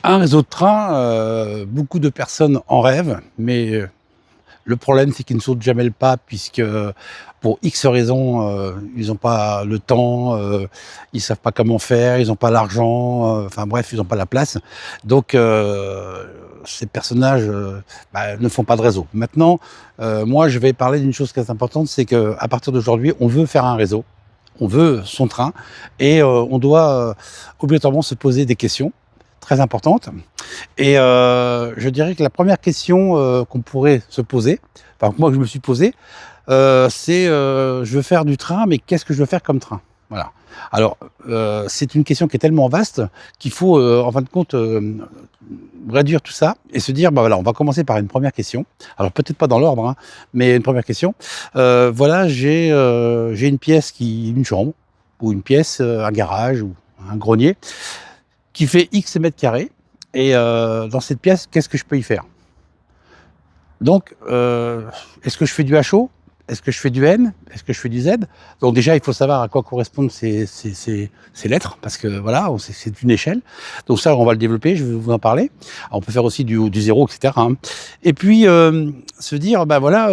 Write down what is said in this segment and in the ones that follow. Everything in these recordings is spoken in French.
Un réseau de train, beaucoup de personnes en rêvent, mais le problème, c'est qu'ils ne sautent jamais le pas puisque, pour X raisons, ils n'ont pas le temps, ils savent pas comment faire, ils n'ont pas l'argent, enfin bref, ils n'ont pas la place. Donc ces personnages, ne font pas de réseau. Maintenant, moi, je vais parler d'une chose qui est importante, c'est qu'à partir d'aujourd'hui, on veut faire un réseau, on veut son train et on doit, obligatoirement se poser des questions très importantes. Et je dirais que la première question, qu'on pourrait se poser, enfin que moi que je me suis posée, c'est, je veux faire du train, mais qu'est-ce que je veux faire comme train? Voilà. Alors, c'est une question qui est tellement vaste qu'il faut, en fin de compte, réduire tout ça et se dire: «Bah, voilà, on va commencer par une première question». Alors peut-être pas dans l'ordre, hein, mais une première question. Voilà, j'ai une chambre ou une pièce, un garage ou un grenier qui fait X mètres carrés et dans cette pièce, qu'est-ce que je peux y faire? Donc, est-ce que je fais du HO? Est-ce que je fais du N? Est-ce que je fais du Z? Donc déjà, il faut savoir à quoi correspondent ces lettres, parce que voilà, c'est une échelle. Donc ça, on va le développer, je vais vous en parler. Alors, on peut faire aussi du 0, et cetera, hein. Et puis, se dire, bah voilà,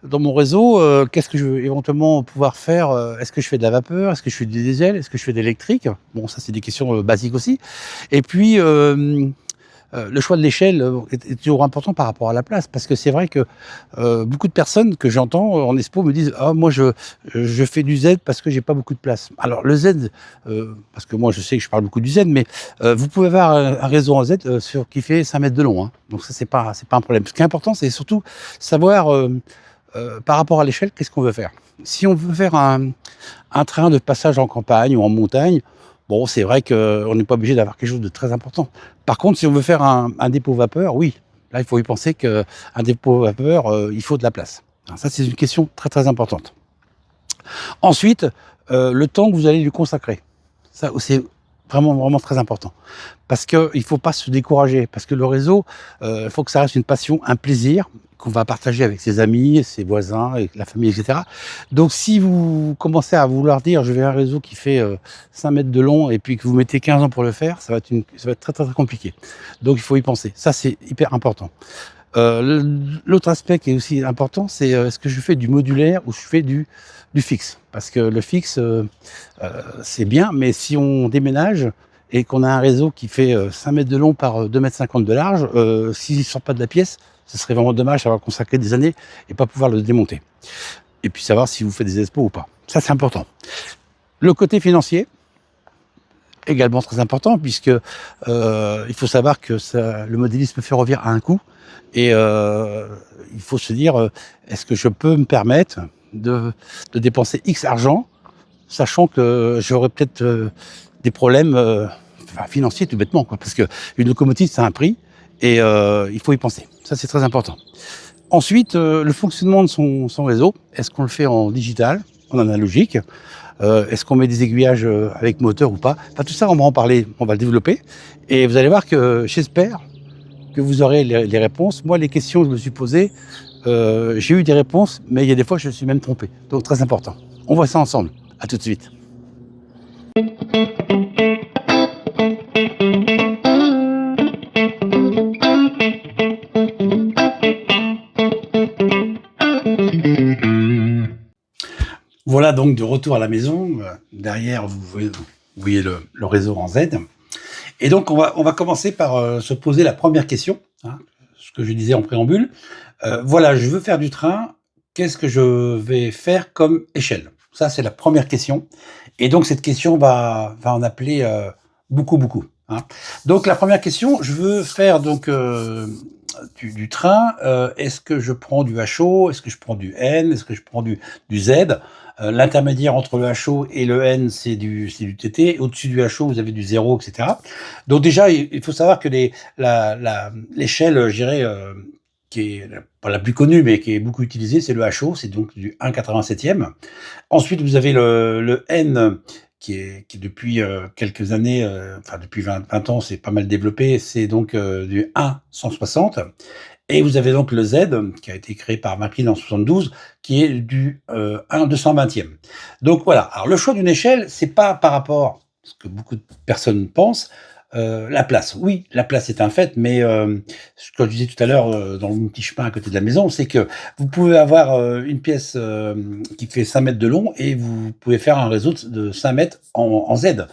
dans mon réseau, qu'est-ce que je veux éventuellement pouvoir faire? Est-ce que je fais de la vapeur? Est-ce que je fais du diesel? Est-ce que je fais de l'électrique? Bon, ça, c'est des questions basiques aussi. Et puis, le choix de l'échelle, est toujours important par rapport à la place. Parce que c'est vrai que, beaucoup de personnes que j'entends, en expo me disent: «Ah moi je fais du Z parce que j'ai pas beaucoup de place». Alors le Z, parce que moi je sais que je parle beaucoup du Z, mais, vous pouvez avoir un réseau en Z, qui fait 5 mètres de long, hein. Donc ça c'est pas un problème. Ce qui est important, c'est surtout savoir, par rapport à l'échelle, qu'est-ce qu'on veut faire? Si on veut faire un train de passage en campagne ou en montagne, bon, c'est vrai qu'on n'est pas obligé d'avoir quelque chose de très important. Par contre, si on veut faire un dépôt vapeur, oui, là, il faut y penser qu'un dépôt vapeur, il faut de la place. Alors ça, c'est une question très, très importante. Ensuite, le temps que vous allez lui consacrer. Ça, c'est vraiment, vraiment très important. Parce qu'il ne faut pas se décourager. Parce que le réseau, il faut que ça reste une passion, un plaisir qu'on va partager avec ses amis, ses voisins, avec la famille, et cetera. Donc si vous commencez à vouloir dire: «Je veux un réseau qui fait, 5 mètres de long» et puis que vous mettez 15 ans pour le faire, ça va être très, très, très compliqué. Donc il faut y penser. Ça, c'est hyper important. L'autre aspect qui est aussi important, c'est, est-ce que je fais du modulaire ou je fais du fixe? Parce que le fixe, c'est bien, mais si on déménage et qu'on a un réseau qui fait, 5 mètres de long par, 2,50 m de large, s'il ne sort pas de la pièce, ce serait vraiment dommage d'avoir consacré des années et pas pouvoir le démonter. Et puis savoir si vous faites des expos ou pas. Ça, c'est important. Le côté financier, également très important puisque, il faut savoir que le modélisme ferroviaire a un coût et il faut se dire, «Est-ce que je peux me permettre de dépenser X argent, sachant que j'aurais peut-être, des problèmes, financiers tout bêtement, quoi?» Parce qu'une locomotive, c'est un prix et il faut y penser. Ça, c'est très important. Ensuite, le fonctionnement de son réseau, est-ce qu'on le fait en digital, en analogique? Est-ce qu'on met des aiguillages, avec moteur ou pas? Enfin tout ça, on va en parler, on va le développer et vous allez voir que j'espère que vous aurez les réponses. Moi, les questions que je me suis posées, j'ai eu des réponses, mais il y a des fois, je me suis même trompé. Donc très important. On voit ça ensemble. À tout de suite. Voilà donc de retour à la maison. Derrière, vous voyez le réseau en Z. Et donc, on va commencer par se poser la première question, hein, ce que je disais en préambule. Voilà, je veux faire du train. Qu'est-ce que je vais faire comme échelle? Ça, c'est la première question. Et donc, cette question va en appeler beaucoup, beaucoup, hein. Donc, la première question, je veux faire donc du train. Est-ce que je prends du HO? Est-ce que je prends du N? Est-ce que je prends du Z? L'intermédiaire entre le HO et le N, c'est du TT. Au-dessus du HO, vous avez du 0, et cetera. Donc déjà, il faut savoir que l'échelle, je dirais, qui est pas la plus connue, mais qui est beaucoup utilisée, c'est le HO, c'est donc du 1/87e. Ensuite, vous avez le N, qui est depuis quelques années, enfin depuis 20 ans, c'est pas mal développé, c'est donc du 1/160. Et vous avez donc le Z, qui a été créé par Maclean en 72, qui est du 1/220e. Donc voilà. Alors le choix d'une échelle, c'est pas par rapport à ce que beaucoup de personnes pensent, La place, oui, la place est un fait, mais comme je disais tout à l'heure, dans mon petit chemin à côté de la maison, c'est que vous pouvez avoir, une pièce, qui fait 5 mètres de long et vous pouvez faire un réseau de 5 mètres en Z.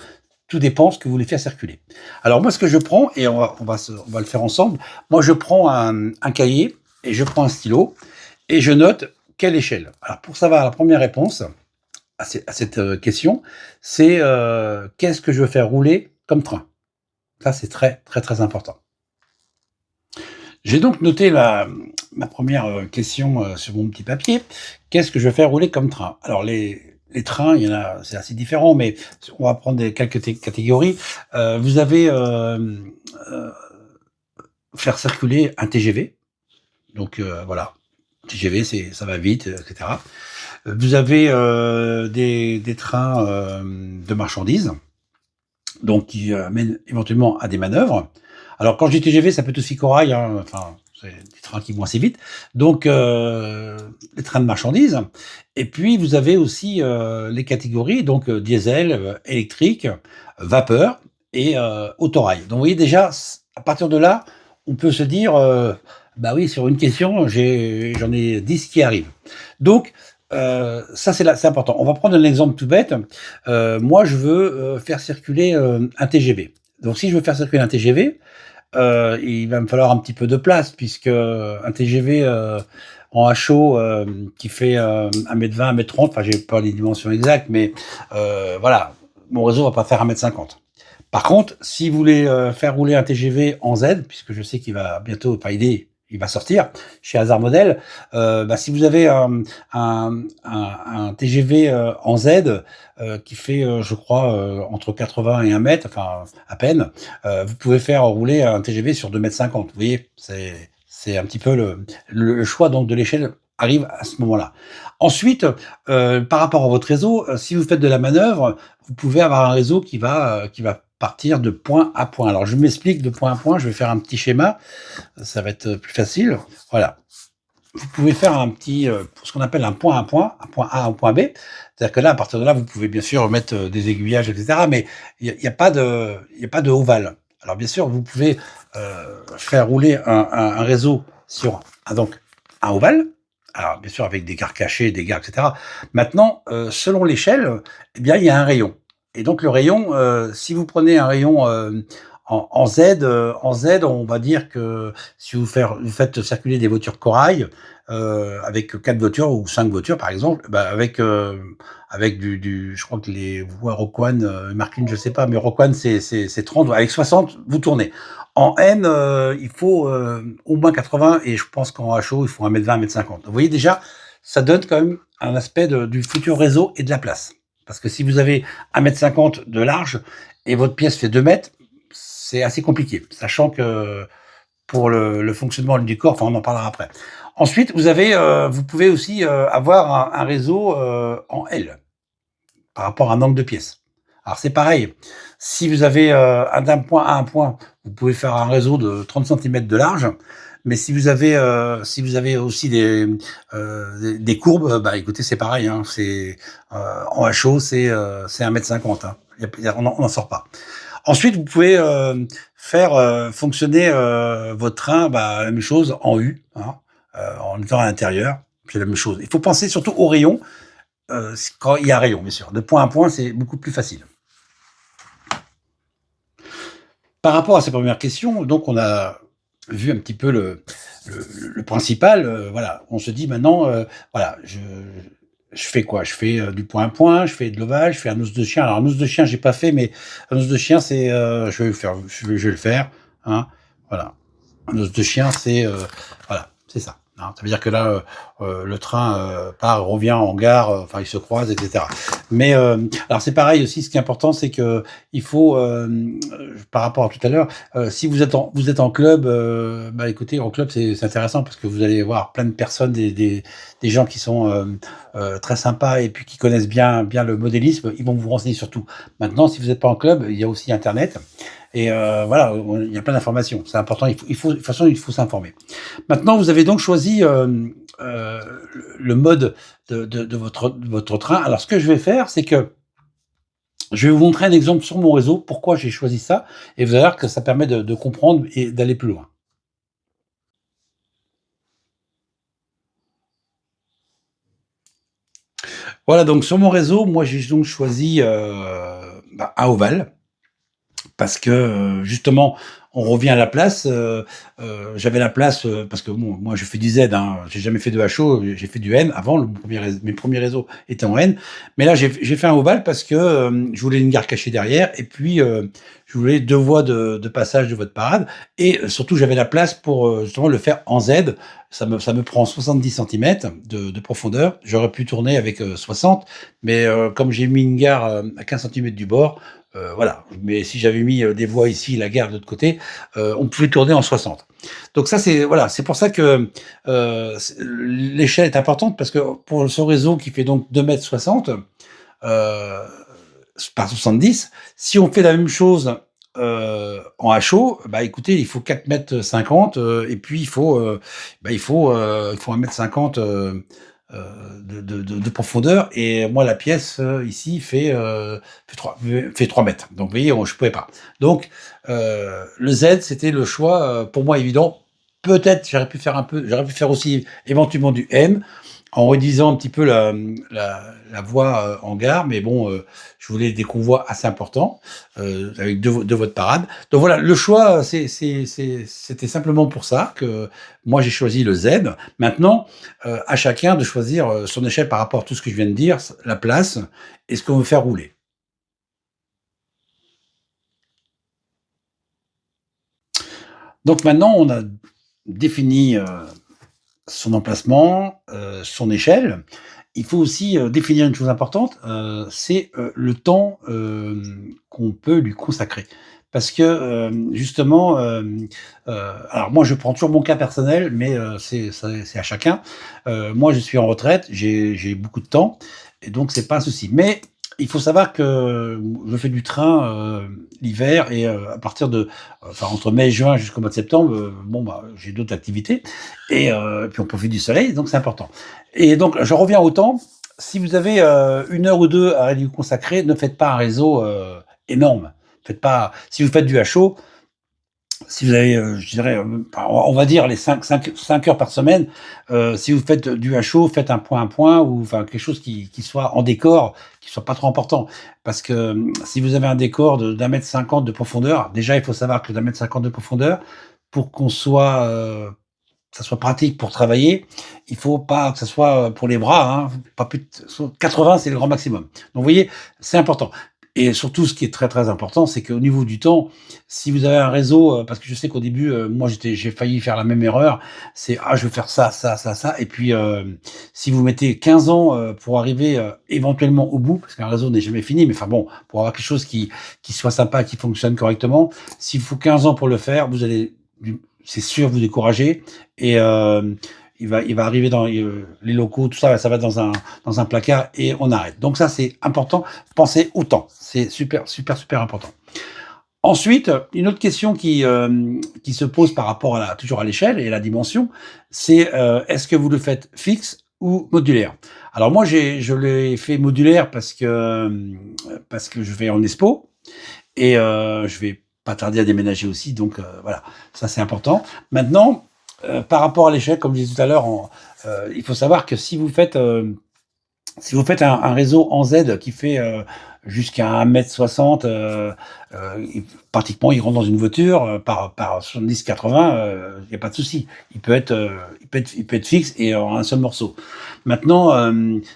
Tout dépend ce que vous voulez faire circuler. Alors moi, ce que je prends et on va le faire ensemble. Moi, je prends un cahier et je prends un stylo et je note quelle échelle. Alors pour savoir la première réponse à cette, question, c'est, qu'est-ce que je veux faire rouler comme train? Ça, c'est très, très, très important. J'ai donc noté ma première question sur mon petit papier. Qu'est-ce que je vais faire rouler comme train? Alors les trains, il y en a, c'est assez différent, mais on va prendre quelques catégories. Vous avez faire circuler un TGV. Donc voilà, TGV, ça va vite, etc. Vous avez des trains de marchandises, donc qui amènent éventuellement à des manœuvres. Alors quand je dis TGV, ça peut être aussi corail, hein, enfin c'est des trains qui vont assez vite. Donc les trains de marchandises. Et puis vous avez aussi les catégories, donc diesel, électrique, vapeur et autorail. Donc vous voyez déjà, à partir de là, on peut se dire, bah oui, sur une question, j'en ai 10 qui arrivent. Donc ça c'est important. On va prendre un exemple tout bête. Moi je veux faire circuler un TGV. Donc si je veux faire circuler un TGV, il va me falloir un petit peu de place puisque un TGV en HO qui fait 1,20 m, 1,30 m, enfin j'ai pas les dimensions exactes, mais voilà, mon réseau va pas faire 1,50 m. Par contre, si vous voulez faire rouler un TGV en Z, puisque je sais qu'il va bientôt, enfin il va sortir chez Hazard Model, bah, si vous avez un TGV en Z qui fait, je crois, entre 80 et 1 mètre, enfin à peine, vous pouvez faire rouler un TGV sur 2,50 m. Vous voyez, c'est un petit peu le choix donc de l'échelle arrive à ce moment-là. Ensuite, par rapport à votre réseau, si vous faites de la manœuvre, vous pouvez avoir un réseau qui va partir de point à point. Alors je m'explique de point à point, je vais faire un petit schéma, ça va être plus facile. Voilà. Vous pouvez faire un petit, ce qu'on appelle un point à point, un point A, un point B. C'est-à-dire que là, à partir de là, vous pouvez bien sûr mettre des aiguillages, etc. Mais il y a pas de ovale. Alors bien sûr, vous pouvez faire rouler un réseau sur donc un ovale. Alors bien sûr avec des gares cachées, des gares, etc. Maintenant, selon l'échelle, eh bien il y a un rayon. Et donc le rayon, si vous prenez un rayon en Z, on va dire que si vous faites circuler des voitures corail avec 4 voitures ou 5 voitures par exemple, bah avec je crois que les voies Roquan, Markline, je sais pas, mais Roquan c'est 30, avec 60 vous tournez. En N, il faut au moins 80 et je pense qu'en HO il faut 1,20 m, 1,50 m. Vous voyez déjà, ça donne quand même un aspect du futur réseau et de la place. Parce que si vous avez 1,50 m de large et votre pièce fait 2 mètres, c'est assez compliqué, sachant que pour le fonctionnement du corps, enfin on en parlera après. Ensuite, vous pouvez aussi avoir un réseau en L par rapport à un angle de pièce. Alors c'est pareil, si vous avez d'un point à un point, vous pouvez faire un réseau de 30 cm de large, mais si vous avez aussi des courbes, bah écoutez, c'est pareil, hein, c'est en HO, c'est 1,50 m, hein. On n'en sort pas. Ensuite, vous pouvez faire fonctionner votre train, bah, la même chose en U, hein, en étant à l'intérieur, c'est la même chose. Il faut penser surtout au rayon, quand il y a un rayon, bien sûr. De point à point, c'est beaucoup plus facile. Par rapport à ces premières questions, donc on a vu un petit peu le principal. Voilà, on se dit maintenant, voilà, je fais quoi? Je fais du point à point, je fais de l'ovale, je fais un os de chien. Alors un os de chien, j'ai pas fait, mais un os de chien, c'est, je vais le faire, hein. Voilà, un os de chien, c'est, voilà, c'est ça. Hein. Ça veut dire que là, le train part, revient en gare, enfin il se croise, etc. Mais alors c'est pareil aussi. Ce qui est important, c'est que il faut, par rapport à tout à l'heure, si vous êtes en club, bah écoutez, en club c'est intéressant parce que vous allez voir plein de personnes, des gens qui sont très sympas et puis qui connaissent bien le modélisme. Ils vont vous renseigner sur tout. Maintenant, si vous n'êtes pas en club, il y a aussi Internet. Et voilà, il y a plein d'informations. C'est important. De toute façon, il faut s'informer. Maintenant, vous avez donc choisi le mode de votre train. Alors, ce que je vais faire, c'est que Je vais vous montrer un exemple sur mon réseau, pourquoi j'ai choisi ça, et vous allez voir que ça permet de comprendre et d'aller plus loin. Voilà, donc sur mon réseau, moi j'ai donc choisi un ovale. Parce que, justement, on revient à la place, j'avais la place, parce que bon, moi je fais du Z, hein, j'ai jamais fait de HO, j'ai fait du N avant, le 1 rés mes premiers réseaux étaient en N. Mais là, j'ai fait un ovale parce que, je voulais une gare cachée derrière et puis, je voulais 2 voies de passage de voie de parade et surtout j'avais la place pour, justement le faire en Z. Ça me prend 70 centimètres de profondeur. J'aurais pu tourner avec, 60, mais, comme j'ai mis une gare, à 15 centimètres du bord, voilà. Mais si j'avais mis des voies ici, la gare de l'autre côté, on pouvait tourner en 60. Donc ça, c'est voilà, c'est pour ça que l'échelle est importante parce que pour ce réseau qui fait donc 2,60 m par 70, si on fait la même chose en HO, bah écoutez, il faut 4,50 m et puis il faut 1,50 m de profondeur et moi la pièce ici fait 3 mètres. Donc vous voyez, je pouvais pas. Donc le Z c'était le choix pour moi évident. Peut-être j'aurais pu faire aussi éventuellement du M en réduisant un petit peu la voie en gare, mais bon, je voulais des convois assez importants avec deux voies de parade. Donc voilà, le choix, c'était simplement pour ça que moi j'ai choisi le Z. Maintenant, à chacun de choisir son échelle par rapport à tout ce que je viens de dire, la place et ce qu'on veut faire rouler. Donc maintenant, on a défini son emplacement, son échelle. Il faut aussi, définir une chose importante, c'est, le temps, qu'on peut lui consacrer. Parce que, justement, alors moi je prends toujours mon cas personnel, mais, c'est à chacun. Moi je suis en retraite, j'ai beaucoup de temps et donc c'est pas un souci. Mais il faut savoir que je fais du train, l'hiver et à partir de enfin entre mai et juin jusqu'au mois de septembre, bon bah, j'ai d'autres activités et puis on profite du soleil, donc c'est important. Et donc je reviens au temps. Si vous avez 1 heure ou 2 à lui consacrer, ne faites pas un réseau énorme. Faites pas. Si vous faites du HO, si vous avez, je dirais, enfin, on va dire les 5 heures par semaine. Si vous faites du HO, faites un point ou enfin quelque chose qui soit en décor, qui soit pas trop important. Parce que si vous avez un décor d'1,50 m de profondeur, déjà il faut savoir que d'1,50 m de profondeur, pour qu'on soit ça soit pratique pour travailler, il faut pas que ça soit pour les bras, hein, pas plus de 80, c'est le grand maximum. Donc vous voyez, c'est important. Et surtout, ce qui est très très important, c'est qu'au niveau du temps, si vous avez un réseau, parce que je sais qu'au début, moi j'ai failli faire la même erreur, c'est ah je vais faire ça, ça, ça, ça, et puis si vous mettez 15 ans pour arriver éventuellement au bout, parce qu'un réseau n'est jamais fini, mais enfin bon, pour avoir quelque chose qui soit sympa, qui fonctionne correctement, s'il faut 15 ans pour le faire, vous allez c'est sûr vous décourager et il va arriver dans les locaux, tout ça, ça va dans un placard et on arrête. Donc ça, c'est important. Pensez au temps. C'est super, super, super important. Ensuite, une autre question qui se pose par rapport toujours à l'échelle et à la dimension, c'est est-ce que vous le faites fixe ou modulaire? Alors moi, je l'ai fait modulaire parce que je vais en expo et je vais pas tarder à déménager aussi, donc voilà, ça c'est important. Maintenant, par rapport à l'échelle, comme je disais tout à l'heure, il faut savoir que si vous faites un réseau en Z qui fait jusqu'à 1,60 m, pratiquement, il rentre dans une voiture par 70-80, il n'y a pas de souci. Il peut être fixe et en un seul morceau. Maintenant,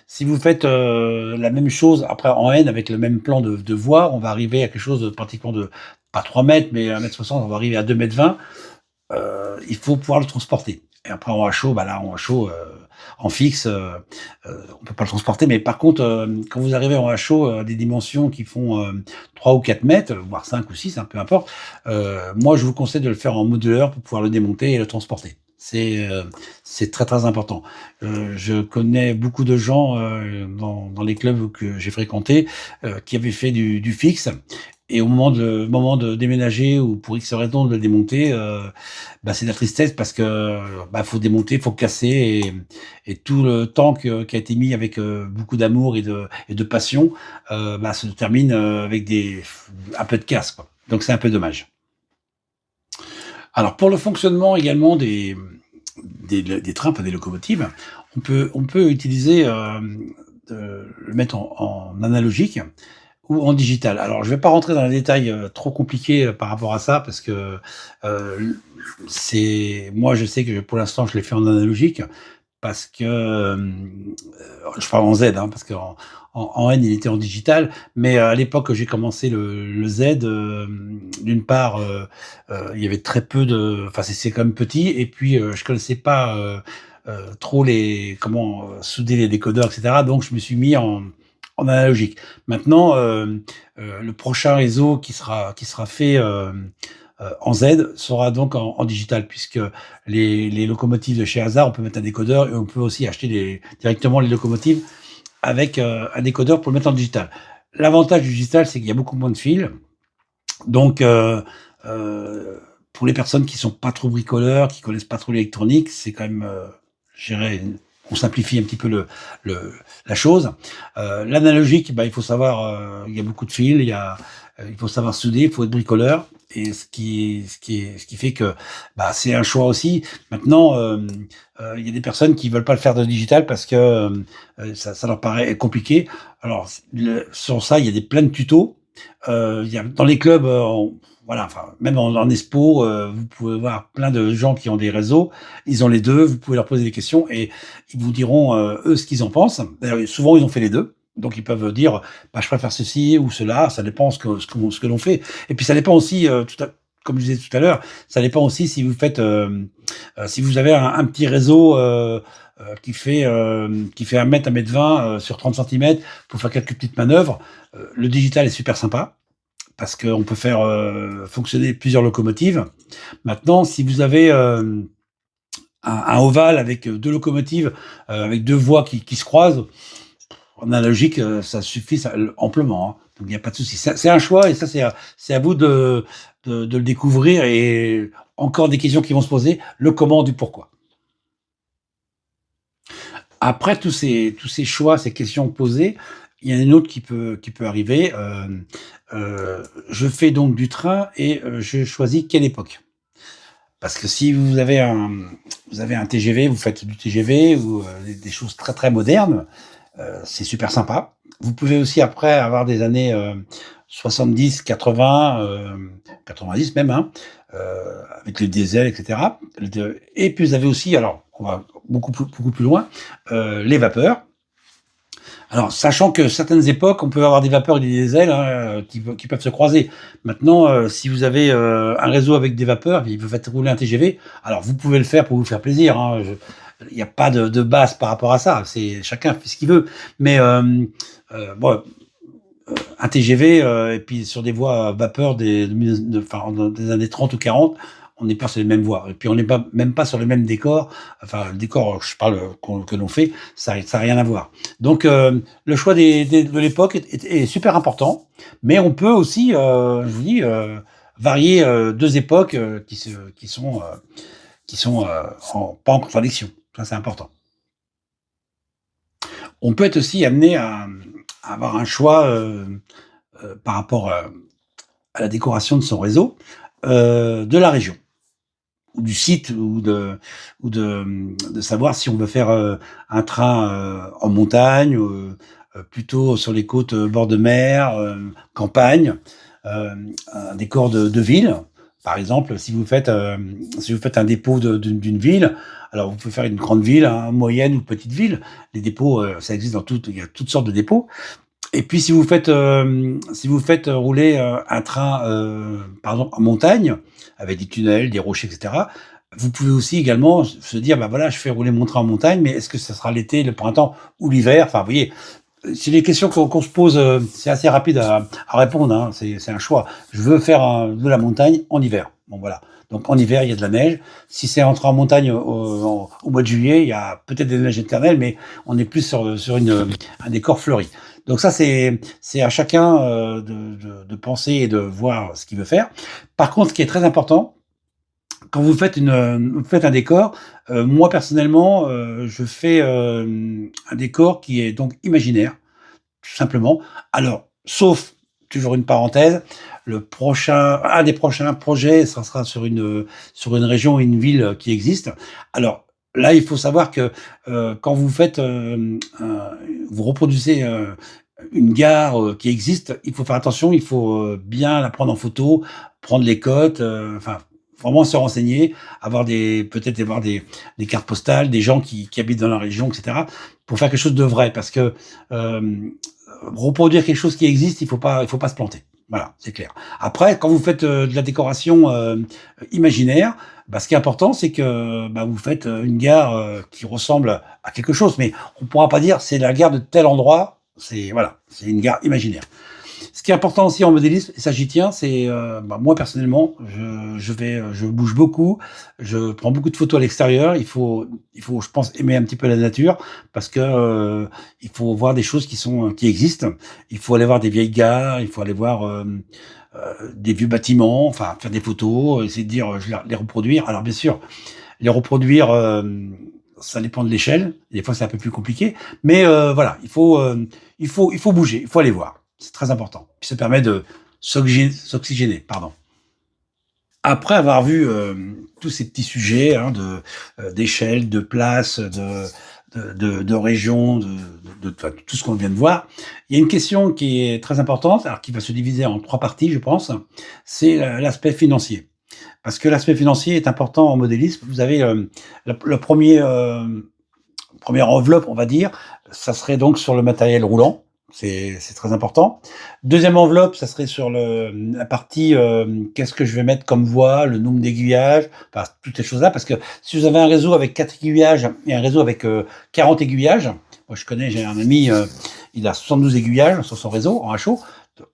si vous faites la même chose après en N avec le même plan de voie, on va arriver à quelque chose de pratiquement de pas 3 mètres, mais 1,60 m, on va arriver à 2,20 m. Il faut pouvoir le transporter. Et après en HO, bah là en HO, en fixe, on peut pas le transporter. Mais par contre, quand vous arrivez en HO à des dimensions qui font 3 ou 4 mètres, voire 5 ou 6, hein, peu importe, moi je vous conseille de le faire en moduleur pour pouvoir le démonter et le transporter. C'est très très important. Je connais beaucoup de gens dans les clubs que j'ai fréquentés qui avaient fait du fixe Et au moment de déménager ou pour X raison de le démonter, c'est de la tristesse parce que, faut démonter, faut casser et tout le temps qui a été mis avec, beaucoup d'amour et de passion, se termine, avec un peu de casse, quoi. Donc c'est un peu dommage. Alors pour le fonctionnement également des trains, pas des locomotives, on peut utiliser, le mettre en analogique ou en digital. Alors je vais pas rentrer dans les détails, trop compliqués, par rapport à ça parce que, heu, c'est moi je sais que pour l'instant je l'ai fait en analogique parce que, je parle en Z, hein, parce qu'en N il était en digital, mais à l'époque que j'ai commencé le Z, d'une part, il y avait très peu enfin c'est quand même petit et puis, je connaissais pas, trop les comment, souder les décodeurs et cetera, donc je me suis mis en analogique. Maintenant, le prochain réseau qui sera fait, en Z sera donc en digital puisque les locomotives de chez Hazard, on peut mettre un décodeur et on peut aussi acheter directement les locomotives avec, un décodeur pour le mettre en digital. L'avantage du digital, c'est qu'il y a beaucoup moins de fils, donc pour les personnes qui sont pas trop bricoleurs, qui connaissent pas trop l'électronique, c'est quand même, je dirais, on simplifie un petit peu le la chose. L'analogique, il faut savoir, il y a beaucoup de fils, il faut savoir souder, il faut être bricoleur et ce qui fait que, c'est un choix aussi. Maintenant, il y a des personnes qui veulent pas le faire de digital parce que, ça leur paraît compliqué. Alors sur ça, il y a plein de tutos. Il y a dans les clubs, voilà, enfin, même en expo, vous pouvez voir plein de gens qui ont des réseaux. Ils ont les 2. Vous pouvez leur poser des questions et ils vous diront, eux, ce qu'ils en pensent. D'ailleurs, souvent, ils ont fait les 2. Donc ils peuvent dire: «Je préfère ceci ou cela», ça dépend ce que l'on fait. Et puis ça dépend aussi, comme je disais tout à l'heure, ça dépend aussi si vous faites, si vous avez un petit réseau, qui fait 1 m, 1 m 20, sur 30 centimètres pour faire quelques petites manœuvres. Le digital est super sympa parce qu'on peut faire, fonctionner plusieurs locomotives. Maintenant, si vous avez, un ovale avec, 2 locomotives, avec 2 voies qui se croisent, en analogique, ça suffit amplement, hein. Donc il y a pas de souci. C'est un choix et ça c'est à vous de le découvrir et encore des questions qui vont se poser, le comment du pourquoi. Après tous ces choix, ces questions posées, il y en a une autre qui peut arriver, je fais donc du train et je choisis quelle époque. Parce que si vous avez un TGV, vous faites du TGV ou des choses très, très modernes, c'est super sympa. Vous pouvez aussi après avoir des années, 70, 80, 90 même, hein, heu, avec le diesel et cetera. Et puis vous avez aussi, alors on va beaucoup plus loin, les vapeurs. Alors, sachant que certaines époques, on peut avoir des vapeurs et des diesels, hein, qui peuvent se croiser. Maintenant, si vous avez, un réseau avec des vapeurs, il vous faites rouler un TGV, alors vous pouvez le faire pour vous faire plaisir, hein, il n'y a pas de base par rapport à ça, c'est chacun fait ce qu'il veut. Mais, bon, un TGV, et puis sur des voies à vapeur des années 30 ou 40, on n'est pas sur les mêmes voies et puis on n'est pas même pas sur les mêmes décors. Enfin, le décor, je parle, que l'on fait, ça a rien à voir. Donc le choix de l'époque est super important, mais on peut aussi, je vous dis, varier, 2 époques, qui sont pas en contradiction. Ça, c'est important. On peut être aussi amené à avoir un choix, par rapport, à la décoration de son réseau, de la région ou du site ou de savoir si on veut faire, un train, en montagne, plutôt sur les côtes, bord de mer, campagne, un décor de ville. Par exemple, si vous faites un dépôt d'une ville, alors vous pouvez faire une grande ville, hein, moyenne ou petite ville. Les dépôts, ça existe il y a toutes sortes de dépôts. Et puis si vous faites rouler, un train, par exemple en montagne, avec des tunnels, des rochers et cetera, vous pouvez aussi également se dire: voilà, je fais rouler mon train en montagne, mais est-ce que ça sera l'été, le printemps ou l'hiver?» Enfin, vous voyez, c'est des questions qu'on se pose, c'est assez rapide à répondre, hein, c'est un choix. Je veux faire de la montagne en hiver. Bon voilà, Donc en hiver, il y a de la neige. Si c'est entré en montagne au mois de juillet, il y a peut-être des neiges éternelles, mais on est plus sur un décor fleuri. Donc ça, c'est à chacun de penser et de voir ce qu'il veut faire. Par contre, ce qui est très important, quand vous faites un décor, moi personnellement, je fais un décor qui est donc imaginaire, tout simplement. Alors, sauf, toujours une parenthèse, un des prochains projets, ça sera sur une région et une ville qui existe. Alors, là, il faut savoir que quand vous faites, vous reproduisez une gare qui existe, il faut faire attention, il faut bien la prendre en photo, prendre les cotes, enfin, vraiment se renseigner, peut-être avoir des cartes postales, des gens qui habitent dans la région, etc., pour faire quelque chose de vrai, parce que reproduire quelque chose qui existe, il faut pas se planter. Voilà, c'est clair. Après, quand vous faites de la décoration imaginaire, bah, ce qui est important, c'est que bah, vous faites une gare qui ressemble à quelque chose, mais on pourra pas dire c'est la gare de tel endroit. C'est voilà, c'est une gare imaginaire. Ce qui est important aussi en modélisme, et ça j'y tiens, c'est bah, moi personnellement, je bouge beaucoup, je prends beaucoup de photos à l'extérieur. Je pense, aimer un petit peu la nature parce que il faut voir des choses qui existent. Il faut aller voir des vieilles gares, il faut aller voir des vieux bâtiments, enfin faire des photos, essayer de dire les reproduire. Alors bien sûr, les reproduire, ça dépend de l'échelle. Des fois c'est un peu plus compliqué, mais voilà, il faut bouger, il faut aller voir. C'est très important. Puis ça permet de s'oxygéner, pardon. Après avoir vu tous ces petits sujets d'échelle, de place, de région, enfin, tout ce qu'on vient de voir, il y a une question qui est très importante, alors qui va se diviser en 3 parties, je pense. C'est l'aspect financier. Parce que l'aspect financier est important en modélisme. Vous avez le première enveloppe, on va dire, ça serait donc sur le matériel roulant. C'est très important. Deuxième enveloppe, ça serait sur la partie qu'est-ce que je vais mettre comme voie, le nombre d'aiguillages, enfin toutes ces choses-là, parce que si vous avez un réseau avec 4 aiguillages et un réseau avec 40 aiguillages, moi j'ai un ami, il a 72 aiguillages sur son réseau en HO,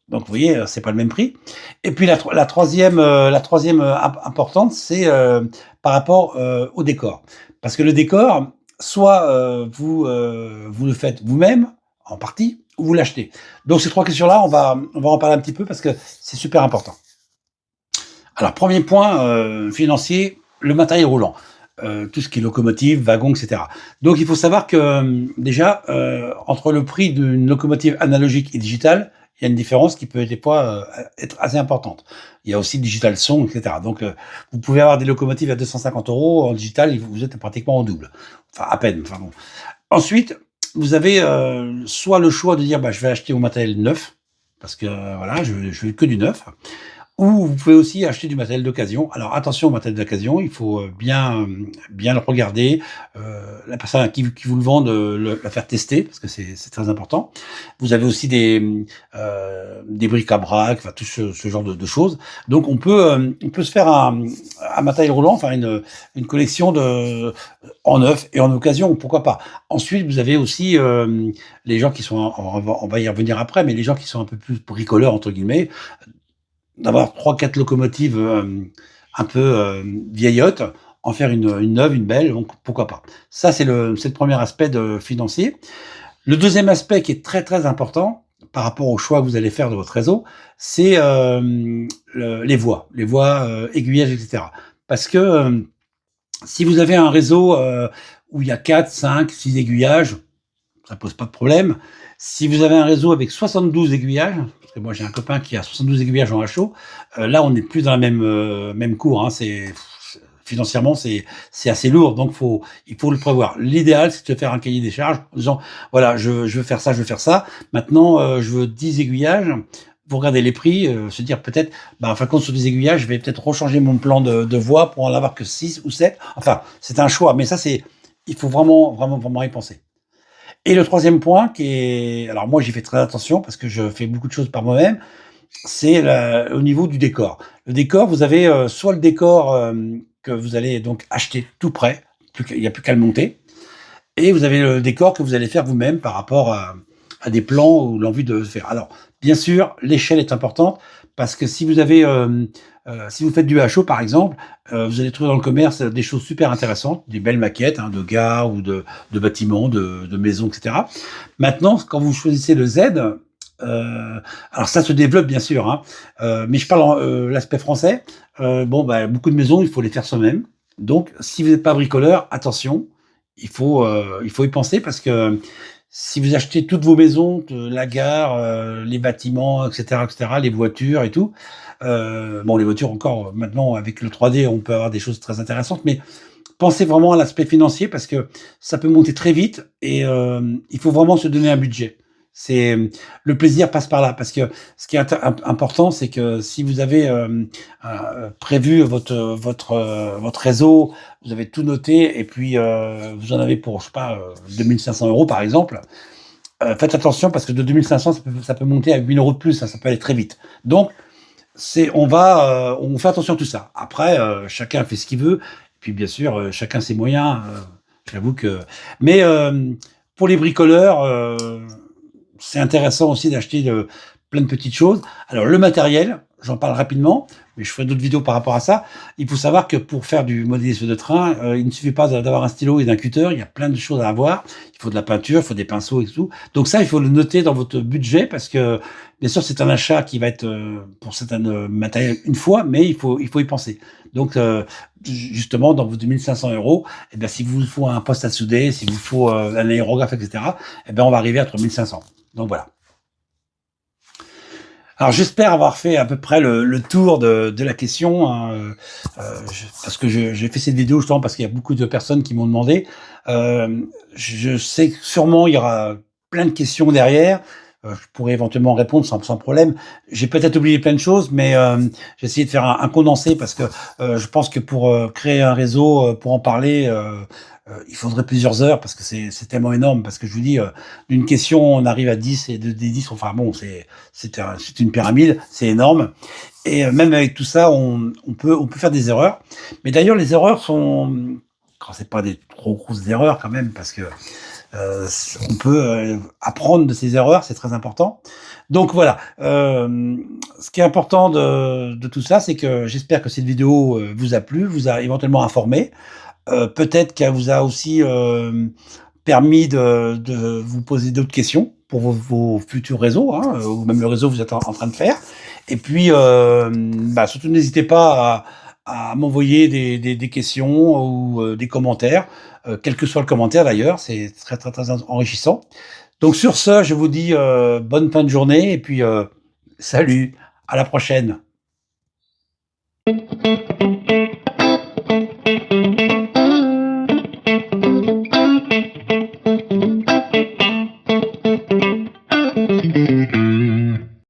donc vous voyez, c'est pas le même prix. Et puis la troisième importante, c'est par rapport au décor. Parce que le décor, soit vous le faites vous-même, en partie, ou vous l'achetez. Donc ces 3 questions-là, on va en parler un petit peu parce que c'est super important. Alors premier point financier, le matériel roulant. Tout ce qui est locomotive, wagon, etc. Donc il faut savoir que déjà, entre le prix d'une locomotive analogique et digitale, il y a une différence qui peut des fois être assez importante. Il y a aussi digital son, etc. Donc vous pouvez avoir des locomotives à 250 €, en digital, vous êtes pratiquement au double. Enfin à peine. Enfin bon. Ensuite, vous avez soit le choix de dire bah, je vais acheter au matériel neuf, parce que voilà, je veux que du neuf, ou vous pouvez aussi acheter du matériel d'occasion. Alors attention au matériel d'occasion, il faut bien le regarder, la personne à qui vous le vend, la faire tester, parce que c'est très important. Vous avez aussi des bric-à-brac, enfin tout ce genre de choses. Donc on peut se faire un matériel roulant, enfin une collection en neuf et en occasion, pourquoi pas. Ensuite, vous avez aussi les gens qui sont, on va y revenir après, mais les gens qui sont un peu plus bricoleurs entre guillemets, d'avoir 3-4 locomotives un peu vieillottes, en faire une neuve, une belle, donc pourquoi pas. Ça, c'est le premier aspect financier. Le deuxième aspect qui est très très important par rapport au choix que vous allez faire de votre réseau, c'est les voies, aiguillages, etc. Parce que si vous avez un réseau où il y a 4, 5, 6 aiguillages, ça pose pas de problème. Si vous avez un réseau avec 72 aiguillages, parce que moi j'ai un copain qui a 72 aiguillages en HO, là on n'est plus dans la même cour. Hein, financièrement c'est assez lourd, donc il faut le prévoir. L'idéal c'est de faire un cahier des charges en disant voilà je veux faire ça, je veux faire ça. Maintenant je veux 10 aiguillages. Vous regardez les prix, se dire peut-être, bah, en fin de compte, sur des aiguillages, je vais peut-être rechanger mon plan de voie pour en avoir que 6 ou 7. Enfin, c'est un choix, mais ça, il faut vraiment y penser. Et le troisième point alors moi, j'y fais très attention parce que je fais beaucoup de choses par moi-même, c'est au niveau du décor. Le décor, vous avez soit le décor que vous allez donc acheter tout prêt, il n'y a plus qu'à le monter, et vous avez le décor que vous allez faire vous-même par rapport à des plans ou l'envie de faire. Alors, bien sûr, l'échelle est importante parce que si vous avez, si vous faites du HO par exemple, vous allez trouver dans le commerce des choses super intéressantes, des belles maquettes, hein, de gares ou de bâtiments, de maisons, et cetera. Maintenant, quand vous choisissez le Z, alors ça se développe bien sûr, hein, mais je parle en l'aspect français. Bon, bah, beaucoup de maisons, il faut les faire soi-même. Donc si vous n'êtes pas bricoleur, attention, il faut y penser parce que si vous achetez toutes vos maisons, la gare, les bâtiments, et cetera, les voitures et tout, bon, les voitures encore, maintenant, avec le 3D, on peut avoir des choses très intéressantes, mais pensez vraiment à l'aspect financier parce que ça peut monter très vite et il faut vraiment se donner un budget. C'est le plaisir passe par là parce que ce qui est important, c'est que si vous avez prévu votre réseau, vous avez tout noté et puis vous en avez pour je sais pas 2500 € par exemple. Faites attention parce que de 2500 ça peut monter à 1000 € de plus, hein, ça peut aller très vite. Donc on fait attention à tout ça. Après, chacun fait ce qu'il veut. Et puis bien sûr, chacun ses moyens. J'avoue que. Mais pour les bricoleurs, c'est intéressant aussi d'acheter plein de petites choses. Alors le matériel, j'en parle rapidement, mais je ferai d'autres vidéos par rapport à ça. Il faut savoir que pour faire du modélisme de train, il ne suffit pas d'avoir un stylo et d'un cutter. Il y a plein de choses à avoir. Il faut de la peinture, il faut des pinceaux et tout. Donc ça, il faut le noter dans votre budget parce que bien sûr, c'est un achat qui va être pour certains matériels une fois, mais il faut y penser. Donc justement, dans vos 2500 €, eh bien, s'il vous faut un poste à souder, s'il vous faut un aérographe, etc., eh bien, on va arriver à 3500. Donc voilà. Alors j'espère avoir fait à peu près le tour de la question, hein, parce que j'ai fait cette vidéo justement parce qu'il y a beaucoup de personnes qui m'ont demandé. Je sais que sûrement il y aura plein de questions derrière. Je pourrais éventuellement répondre sans problème. J'ai peut-être oublié plein de choses, mais j'ai essayé de faire un condensé parce que je pense que pour créer un réseau, pour en parler, il faudrait plusieurs heures parce que c'est tellement énorme. Parce que je vous dis, d'une question, on arrive à 10 et des 10, enfin bon, c'est une pyramide, c'est énorme. Et même avec tout ça, on peut faire des erreurs. Mais d'ailleurs, les erreurs sont, quand c'est pas des trop grosses erreurs quand même, parce que on peut apprendre de ces erreurs, c'est très important. Donc voilà, ce qui est important de tout ça, c'est que j'espère que cette vidéo vous a plu, vous a éventuellement informé. Peut-être qu'elle vous a aussi permis de vous poser d'autres questions pour vos futurs réseaux, hein, ou même le réseau que vous êtes en train de faire. Et puis, bah, surtout n'hésitez pas à m'envoyer des questions ou des commentaires, quel que soit le commentaire d'ailleurs, c'est très, très, très enrichissant. Donc sur ce, je vous dis bonne fin de journée et puis salut, à la prochaine.